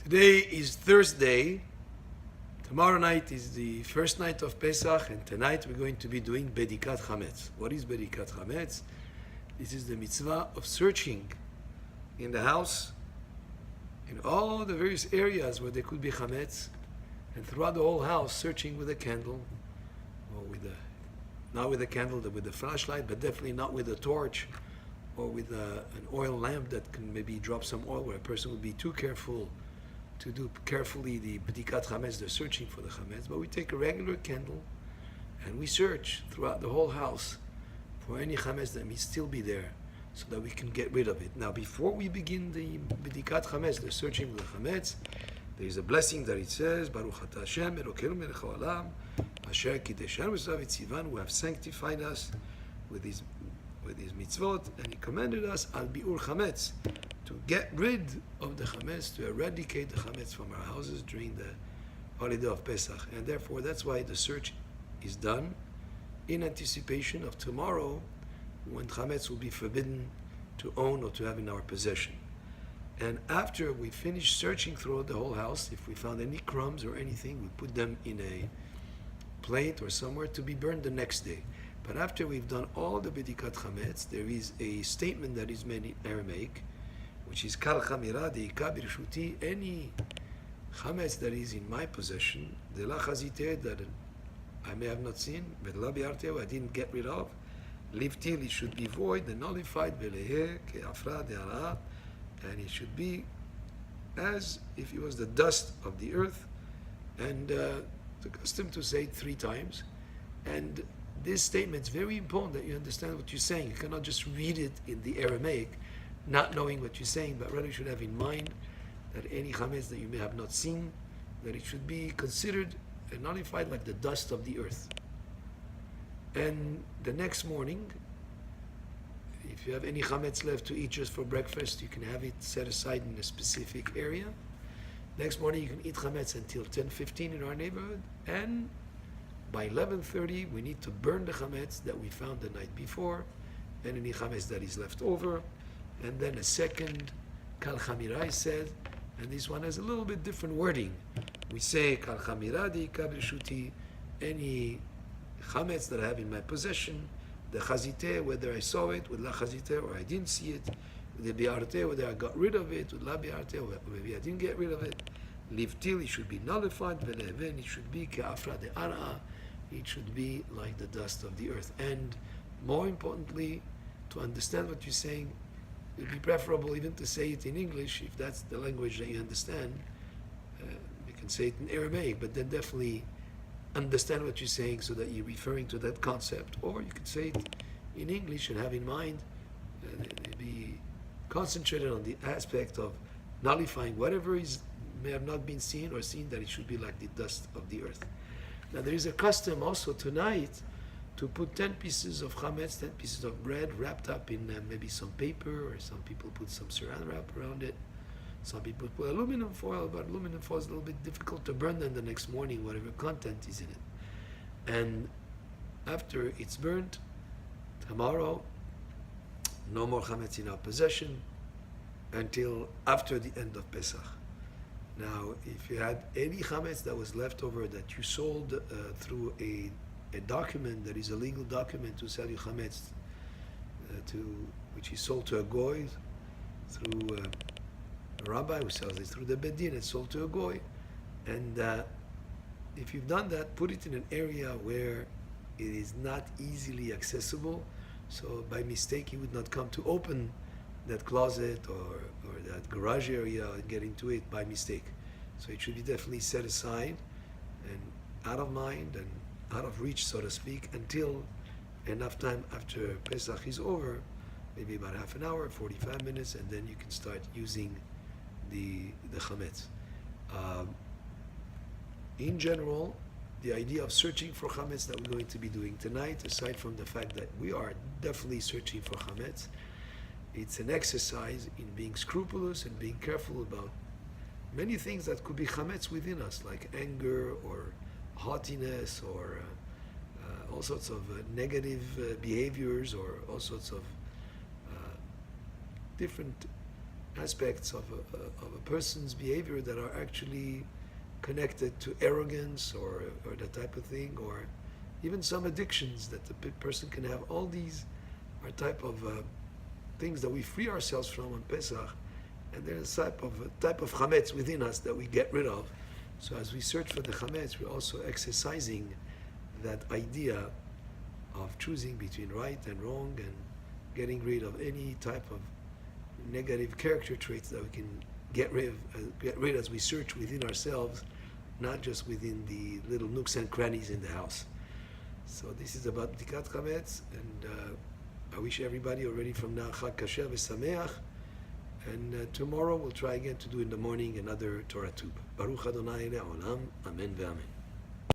Today is Thursday. Tomorrow night is the first night of Pesach, and tonight we're going to be doing Bedikat Chametz. What is Bedikat Chametz? This is the mitzvah of searching in the house, in all the various areas where there could be Chametz, and throughout the whole house, searching with a candle, or not with a candle, with a flashlight, but definitely not with a torch, or with an oil lamp that can maybe drop some oil, where a person would be too careful to do carefully the Bedikat Chametz, they're searching for the Chametz. But we take a regular candle and we search throughout the whole house for any Chametz that may still be there, so that we can get rid of it. Now, before we begin the Bedikat Chametz, the searching for the Chametz, there is a blessing that it says, Baruch Atah Hashem Elokeinu melech haolam, asher kideshanu v'tzivan, who have sanctified us with his mitzvot, and he commanded us al Biur Chametz, to get rid of the Chametz, to eradicate the Chametz from our houses during the holiday of Pesach. And therefore, that's why the search is done in anticipation of tomorrow, when Chametz will be forbidden to own or to have in our possession. And after we finish searching throughout the whole house, if we found any crumbs or anything, we put them in a plate or somewhere to be burned the next day. But after we've done all the Bedikat Chametz, there is a statement that is made in Aramaic, which is Kal Chamira Deika Birshuti, any Chametz that is in my possession, De La Chazite, that I may have not seen, but La Biarteo, I didn't get rid of, Livtil, it should be void and nullified, Velehe Ke'afra De'ara, and it should be as if it was the dust of the earth, and the custom to say it 3 times. And this statement is very important that you understand what you're saying. You cannot just read it in the Aramaic, not knowing what you're saying, but rather you should have in mind that any Chametz that you may have not seen, that it should be considered and nullified like the dust of the earth. And the next morning, if you have any Chametz left to eat just for breakfast, you can have it set aside in a specific area. Next morning you can eat Chametz until 10:15 in our neighborhood, and by 11:30 we need to burn the Chametz that we found the night before, and any Chametz that is left over. And then a second Kal Chamira is said, and this one has a little bit different wording. We say Kal Chamira Deika Birshuti, any Chametz that I have in my possession, the Chazite, whether I saw it with La Chazite or I didn't see it, the Biarte, whether I got rid of it with La Biarte or maybe I didn't get rid of it, Livtil, it should be nullified, Veleven, it should be Ke'afra De'ara, it should be like the dust of the earth. And more importantly, to understand what you're saying, it would be preferable even to say it in English, if that's the language that you understand. You can say it in Aramaic, but then definitely understand what you're saying so that you're referring to that concept. Or you could say it in English and have in mind, be concentrated on the aspect of nullifying whatever may have not been seen or seen, that it should be like the dust of the earth. Now there is a custom also tonight to put 10 pieces of chametz, 10 pieces of bread wrapped up in maybe some paper, or some people put some saran wrap around it. Some people put aluminum foil, but aluminum foil is a little bit difficult to burn then the next morning, whatever content is in it. And after it's burnt, tomorrow, no more chametz in our possession until after the end of Pesach. Now, if you had any chametz that was left over that you sold through a document that is a legal document to sell you chametz, which is sold to a goy through a Rabbi who sells it through the Bittan, it's sold to a goy. And if you've done that, put it in an area where it is not easily accessible, so by mistake you would not come to open that closet or that garage area and get into it by mistake. So it should be definitely set aside and out of mind and out of reach, so to speak, until enough time after Pesach is over, maybe about half an hour, 45 minutes, and then you can start using the chametz. In general, the idea of searching for chametz that we're going to be doing tonight, aside from the fact that we are definitely searching for chametz, it's an exercise in being scrupulous and being careful about many things that could be chametz within us, like anger or haughtiness or all sorts of negative behaviors or all sorts of different aspects of a person's behavior that are actually connected to arrogance or that type of thing, or even some addictions that the person can have. All these are type of things that we free ourselves from on Pesach, and there's a type of Chametz within us that we get rid of. So as we search for the Chametz, we're also exercising that idea of choosing between right and wrong and getting rid of any type of negative character traits that we can get rid as we search within ourselves, not just within the little nooks and crannies in the house. So this is about Bedikat Chametz, and I wish everybody already from now Chag Kasher v'Sameach, and tomorrow we'll try again to do in the morning another Torah tube. Baruch Adonai Le'olam, Amen ve'Amen.